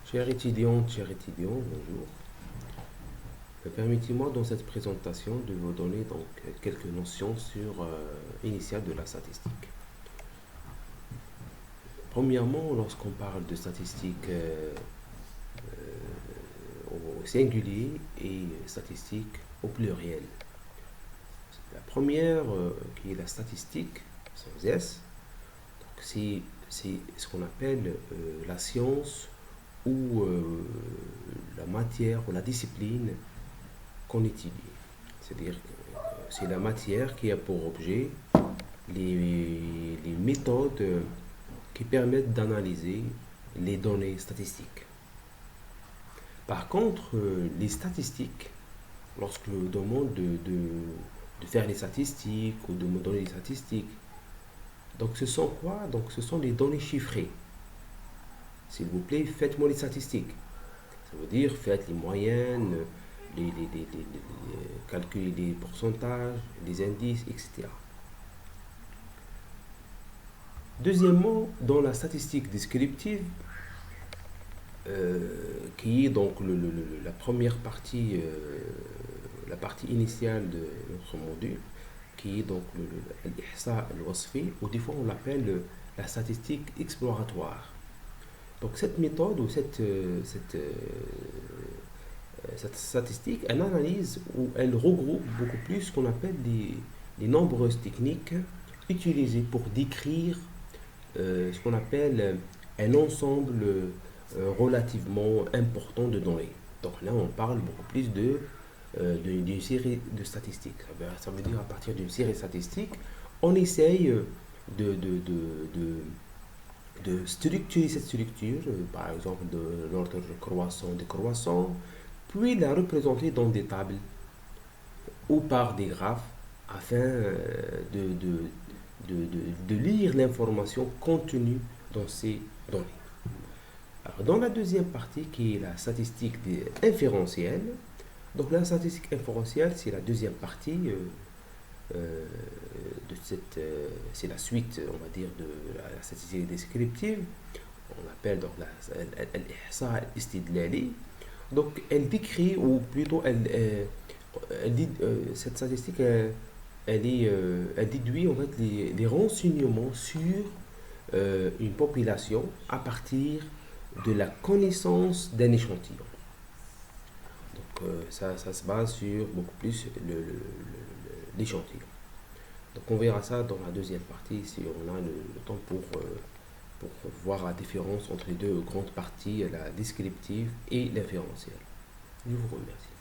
Chers étudiantes, chers étudiants, bonjour. Permettez-moi dans cette présentation de vous donner donc quelques notions initiales de la statistique. Premièrement, lorsqu'on parle de statistique au singulier et statistique au pluriel. La première, qui est la statistique, sans S, c'est ce qu'on appelle la science ou la matière ou la discipline qu'on étudie. C'est-à-dire que c'est la matière qui a pour objet les méthodes qui permettent d'analyser les données statistiques. Par contre, les statistiques, lorsque je demande de faire les statistiques ou de me donner les statistiques, donc ce sont quoi? Donc ce sont les données chiffrées. S'il vous plaît, faites-moi les statistiques. Ça veut dire faites les moyennes, calculer les pourcentages, les indices, etc. Deuxièmement, dans la statistique descriptive, qui est donc la première partie, la partie initiale de notre module, qui est donc l'ihsa al-wasfi, ou des fois on l'appelle la statistique exploratoire. Donc cette méthode ou cette statistique, elle analyse ou elle regroupe beaucoup plus ce qu'on appelle les nombreuses techniques utilisées pour décrire ce qu'on appelle un ensemble relativement important de données. Donc là, on parle beaucoup plus d'une série de statistiques. Ça veut dire à partir d'une série statistique, on essaye de structurer cette structure, par exemple de l'ordre croissant décroissant, puis la représenter dans des tables ou par des graphes afin de lire l'information contenue dans ces données. Alors, dans la deuxième partie qui est la statistique inférentielle, donc la statistique inférentielle c'est la deuxième partie c'est la suite, on va dire, de la statistique descriptive. On appelle donc l'ihsa al-istidlali. Donc, elle décrit, ou plutôt, elle dit, cette statistique, elle déduit en fait les renseignements sur une population à partir de la connaissance d'un échantillon. Donc, ça se base sur beaucoup plus l'échantillon. Donc, on verra ça dans la deuxième partie si on a le temps pour voir la différence entre les deux grandes parties, la descriptive et l'inférentielle. Je vous remercie.